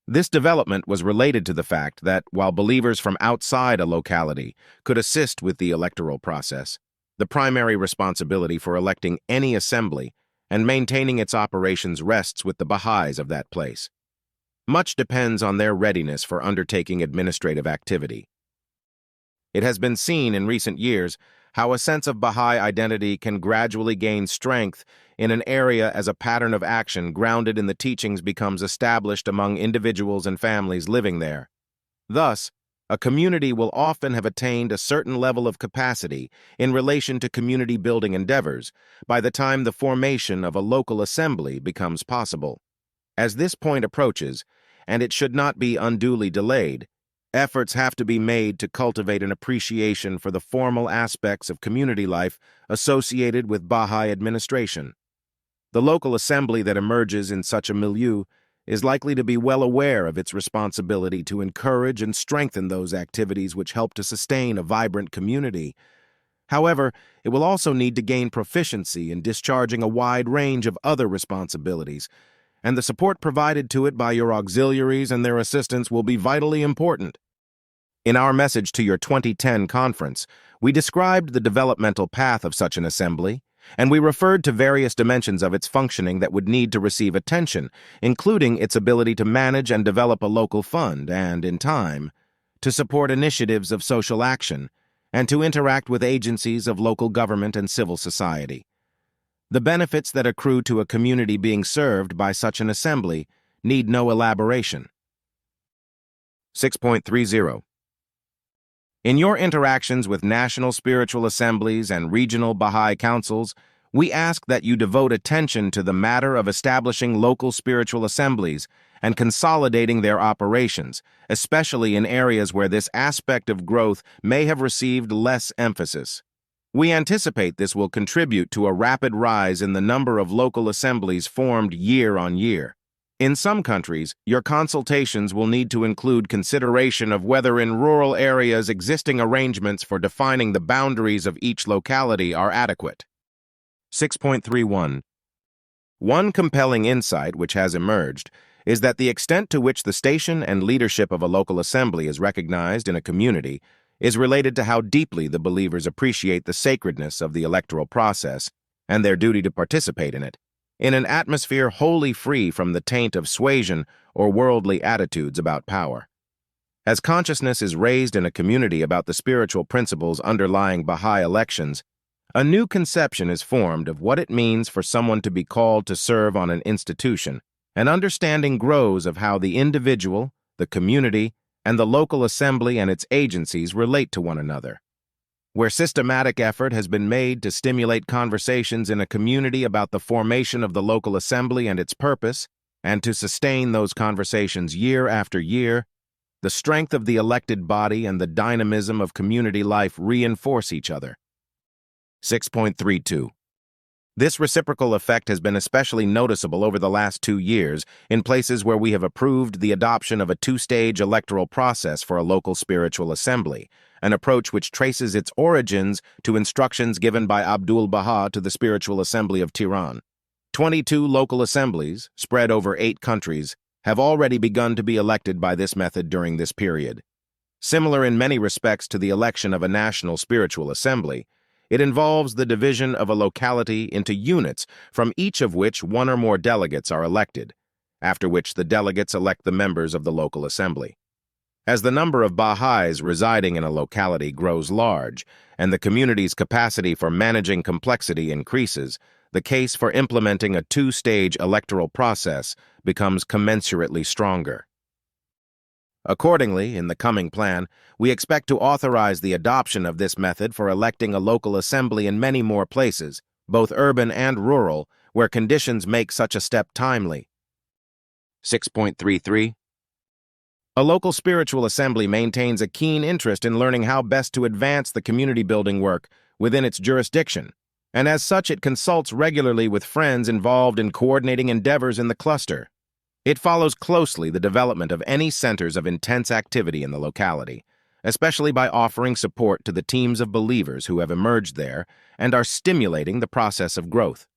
This development was related to the fact that, while believers from outside a locality could assist with the electoral process, the primary responsibility for electing any assembly and maintaining its operations rests with the Baha'is of that place. Much depends on their readiness for undertaking administrative activity. It has been seen in recent years how a sense of Baha'i identity can gradually gain strength in an area as a pattern of action grounded in the teachings becomes established among individuals and families living there. Thus, A community will often have attained a certain level of capacity in relation to community building endeavors by the time the formation of a local assembly becomes possible. As this point approaches, and it should not be unduly delayed, efforts have to be made to cultivate an appreciation for the formal aspects of community life associated with Baha'i administration. The local assembly that emerges in such a milieu is likely to be well aware of its responsibility to encourage and strengthen those activities which help to sustain a vibrant community. However, it will also need to gain proficiency in discharging a wide range of other responsibilities, and the support provided to it by your auxiliaries and their assistants will be vitally important. In our message to your 2010 conference, we described the developmental path of such an assembly, and we referred to various dimensions of its functioning that would need to receive attention, including its ability to manage and develop a local fund and, in time, to support initiatives of social action, and to interact with agencies of local government and civil society. The benefits that accrue to a community being served by such an assembly need no elaboration. 6.30. In your interactions with national spiritual assemblies and regional Baha'i councils, we ask that you devote attention to the matter of establishing local spiritual assemblies and consolidating their operations, especially in areas where this aspect of growth may have received less emphasis. We anticipate this will contribute to a rapid rise in the number of local assemblies formed year on year. In some countries, your consultations will need to include consideration of whether in rural areas existing arrangements for defining the boundaries of each locality are adequate. 6.31. One compelling insight which has emerged is that the extent to which the station and leadership of a local assembly is recognized in a community is related to how deeply the believers appreciate the sacredness of the electoral process and their duty to participate in it, in an atmosphere wholly free from the taint of suasion or worldly attitudes about power. As consciousness is raised in a community about the spiritual principles underlying Baha'i elections, a new conception is formed of what it means for someone to be called to serve on an institution. An understanding grows of how the individual, the community, and the local assembly and its agencies relate to one another. Where systematic effort has been made to stimulate conversations in a community about the formation of the local assembly and its purpose, and to sustain those conversations year after year, the strength of the elected body and the dynamism of community life reinforce each other. 6.32. This reciprocal effect has been especially noticeable over the last 2 years in places where we have approved the adoption of a 2-stage electoral process for a local spiritual assembly, an approach which traces its origins to instructions given by Abdul Baha to the Spiritual Assembly of Tehran. 22 local assemblies, spread over 8 countries, have already begun to be elected by this method during this period. Similar in many respects to the election of a national spiritual assembly, it involves the division of a locality into units from each of which one or more delegates are elected, after which the delegates elect the members of the local assembly. As the number of Baha'is residing in a locality grows large and the community's capacity for managing complexity increases, the case for implementing a 2-stage electoral process becomes commensurately stronger. Accordingly, in the coming plan, we expect to authorize the adoption of this method for electing a local assembly in many more places, both urban and rural, where conditions make such a step timely. 6.33. A local spiritual assembly maintains a keen interest in learning how best to advance the community-building work within its jurisdiction, and as such it consults regularly with friends involved in coordinating endeavors in the cluster. It follows closely the development of any centers of intense activity in the locality, especially by offering support to the teams of believers who have emerged there and are stimulating the process of growth.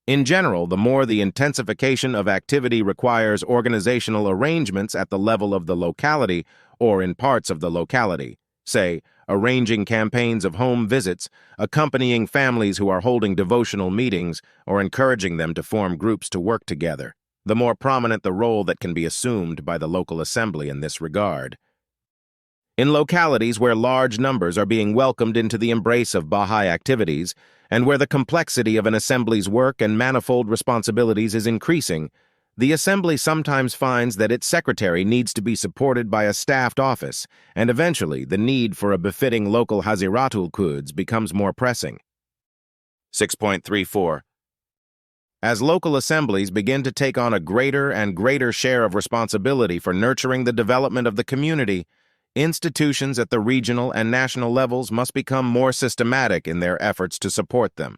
In general, the more the intensification of activity requires organizational arrangements at the level of the locality or in parts of the locality, say, arranging campaigns of home visits, accompanying families who are holding devotional meetings, or encouraging them to form groups to work together, the more prominent the role that can be assumed by the local assembly in this regard. In localities where large numbers are being welcomed into the embrace of Baha'i activities, and where the complexity of an assembly's work and manifold responsibilities is increasing, The Assembly sometimes finds that its secretary needs to be supported by a staffed office, and eventually the need for a befitting local Haziratul Quds becomes more pressing. 6.34. As local assemblies begin to take on a greater and greater share of responsibility for nurturing the development of the community, institutions at the regional and national levels must become more systematic in their efforts to support them.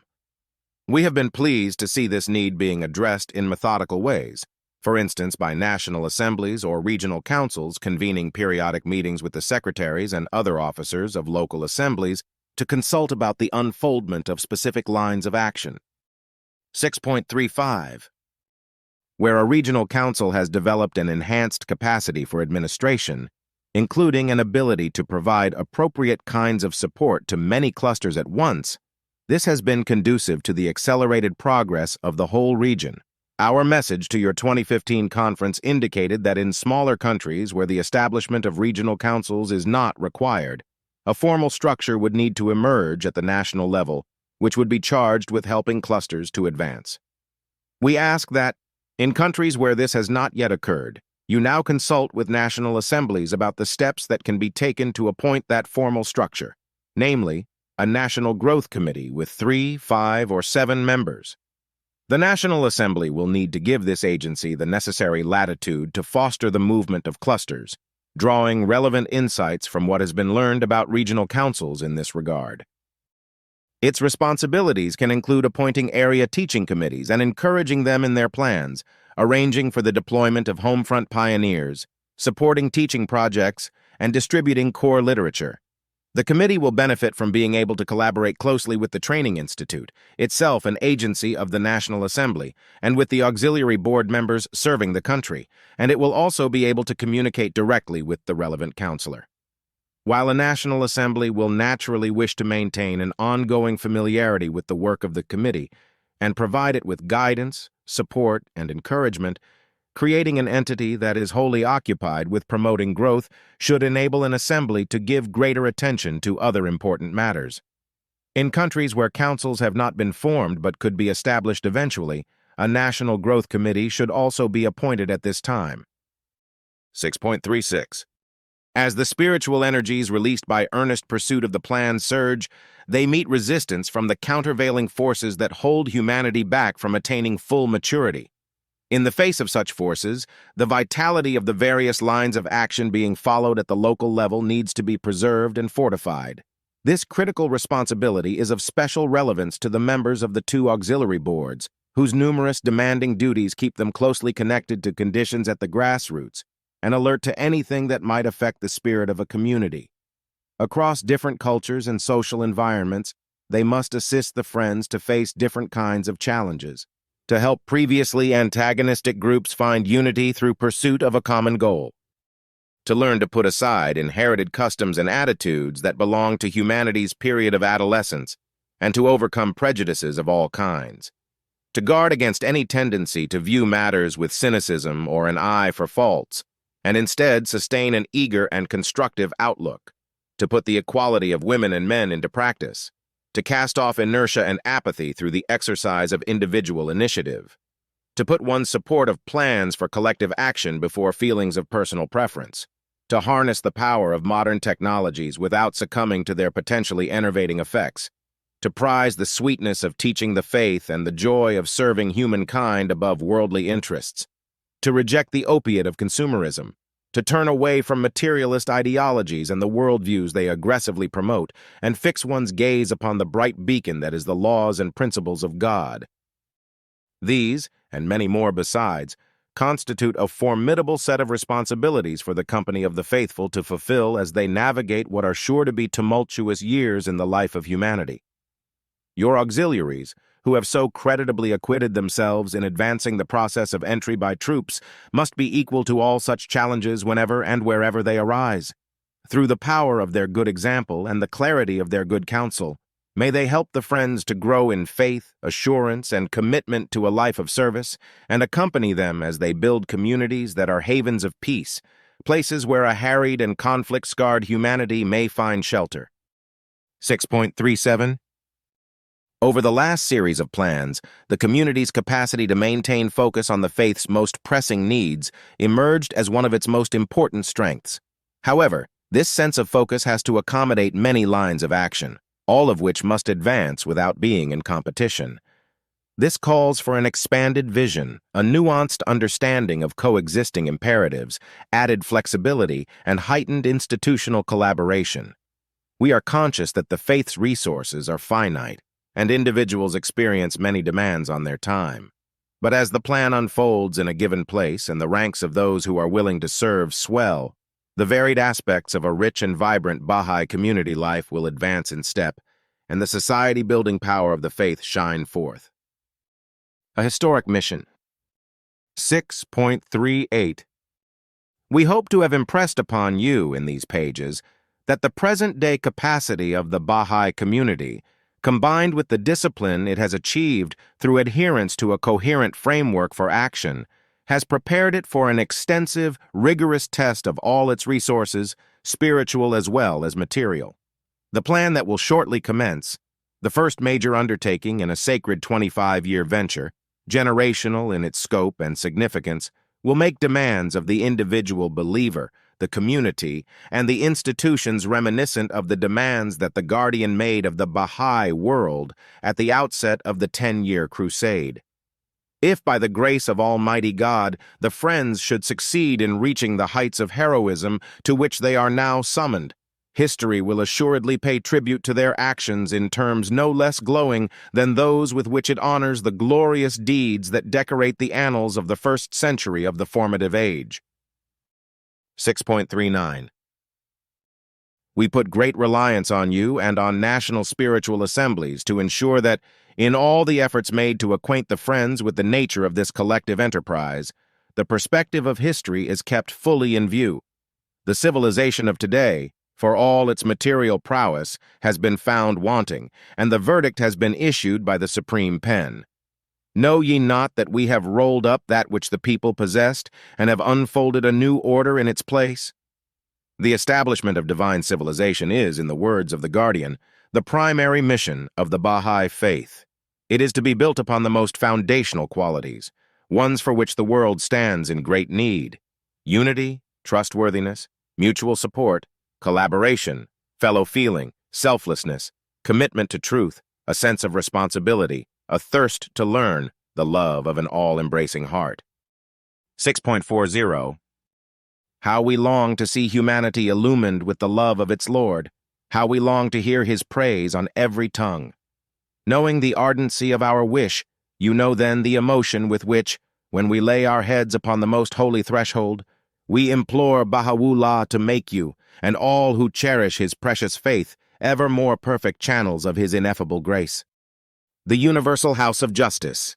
We have been pleased to see this need being addressed in methodical ways, for instance by national assemblies or regional councils convening periodic meetings with the secretaries and other officers of local assemblies to consult about the unfoldment of specific lines of action. 6.35. Where a regional council has developed an enhanced capacity for administration, including an ability to provide appropriate kinds of support to many clusters at once, this has been conducive to the accelerated progress of the whole region. Our message to your 2015 conference indicated that in smaller countries where the establishment of regional councils is not required, a formal structure would need to emerge at the national level, which would be charged with helping clusters to advance. We ask that, in countries where this has not yet occurred, you now consult with national assemblies about the steps that can be taken to appoint that formal structure, namely, a National Growth Committee with 3, 5, or 7 members. The National Assembly will need to give this agency the necessary latitude to foster the movement of clusters, drawing relevant insights from what has been learned about regional councils in this regard. Its responsibilities can include appointing area teaching committees and encouraging them in their plans, arranging for the deployment of homefront pioneers, supporting teaching projects, and distributing core literature. The committee will benefit from being able to collaborate closely with the Training Institute, itself an agency of the National Assembly, and with the auxiliary board members serving the country, and it will also be able to communicate directly with the relevant counselor. While a National Assembly will naturally wish to maintain an ongoing familiarity with the work of the committee and provide it with guidance, support, and encouragement, creating an entity that is wholly occupied with promoting growth should enable an assembly to give greater attention to other important matters. In countries where councils have not been formed but could be established eventually, a National Growth Committee should also be appointed at this time. 6.36. As the spiritual energies released by earnest pursuit of the plan surge, they meet resistance from the countervailing forces that hold humanity back from attaining full maturity. In the face of such forces, the vitality of the various lines of action being followed at the local level needs to be preserved and fortified. This critical responsibility is of special relevance to the members of the 2 auxiliary boards, whose numerous demanding duties keep them closely connected to conditions at the grassroots and alert to anything that might affect the spirit of a community. Across different cultures and social environments, they must assist the friends to face different kinds of challenges, to help previously antagonistic groups find unity through pursuit of a common goal, to learn to put aside inherited customs and attitudes that belong to humanity's period of adolescence, and to overcome prejudices of all kinds, to guard against any tendency to view matters with cynicism or an eye for faults, and instead sustain an eager and constructive outlook, to put the equality of women and men into practice, to cast off inertia and apathy through the exercise of individual initiative, to put one's support of plans for collective action before feelings of personal preference, to harness the power of modern technologies without succumbing to their potentially enervating effects, to prize the sweetness of teaching the faith and the joy of serving humankind above worldly interests, to reject the opiate of consumerism, to turn away from materialist ideologies and the worldviews they aggressively promote, and fix one's gaze upon the bright beacon that is the laws and principles of God. These, and many more besides, constitute a formidable set of responsibilities for the company of the faithful to fulfill as they navigate what are sure to be tumultuous years in the life of humanity. Your auxiliaries, who have so creditably acquitted themselves in advancing the process of entry by troops, must be equal to all such challenges whenever and wherever they arise. Through the power of their good example and the clarity of their good counsel, may they help the friends to grow in faith, assurance, and commitment to a life of service, and accompany them as they build communities that are havens of peace, places where a harried and conflict-scarred humanity may find shelter. 6.37. Over the last series of plans, the community's capacity to maintain focus on the faith's most pressing needs emerged as one of its most important strengths. However, this sense of focus has to accommodate many lines of action, all of which must advance without being in competition. This calls for an expanded vision, a nuanced understanding of coexisting imperatives, added flexibility, and heightened institutional collaboration. We are conscious that the faith's resources are finite, and individuals experience many demands on their time. But as the plan unfolds in a given place and the ranks of those who are willing to serve swell, the varied aspects of a rich and vibrant Baha'i community life will advance in step, and the society-building power of the faith shine forth. A historic mission. 6.38. We hope to have impressed upon you in these pages that the present-day capacity of the Baha'i community, combined with the discipline it has achieved through adherence to a coherent framework for action, has prepared it for an extensive, rigorous test of all its resources, spiritual as well as material. The plan that will shortly commence, the first major undertaking in a sacred 25-year venture, generational in its scope and significance, will make demands of the individual believer, the community, and the institutions reminiscent of the demands that the Guardian made of the Baha'i world at the outset of the 10-year crusade. If, by the grace of Almighty God, the Friends should succeed in reaching the heights of heroism to which they are now summoned, history will assuredly pay tribute to their actions in terms no less glowing than those with which it honors the glorious deeds that decorate the annals of the first century of the formative age. 6.39. We put great reliance on you and on national spiritual assemblies to ensure that, in all the efforts made to acquaint the Friends with the nature of this collective enterprise, the perspective of history is kept fully in view. The civilization of today, for all its material prowess, has been found wanting, and the verdict has been issued by the Supreme Pen. Know ye not that we have rolled up that which the people possessed, and have unfolded a new order in its place? The establishment of divine civilization is, in the words of the Guardian, the primary mission of the Baha'i faith. It is to be built upon the most foundational qualities, ones for which the world stands in great need: unity, trustworthiness, mutual support, collaboration, fellow-feeling, selflessness, commitment to truth, a sense of responsibility, a thirst to learn, the love of an all-embracing heart. 6.40. How we long to see humanity illumined with the love of its Lord, how we long to hear his praise on every tongue. Knowing the ardency of our wish, you know then the emotion with which, when we lay our heads upon the most holy threshold, we implore Baha'u'llah to make you, and all who cherish his precious faith, ever more perfect channels of his ineffable grace. The Universal House of Justice.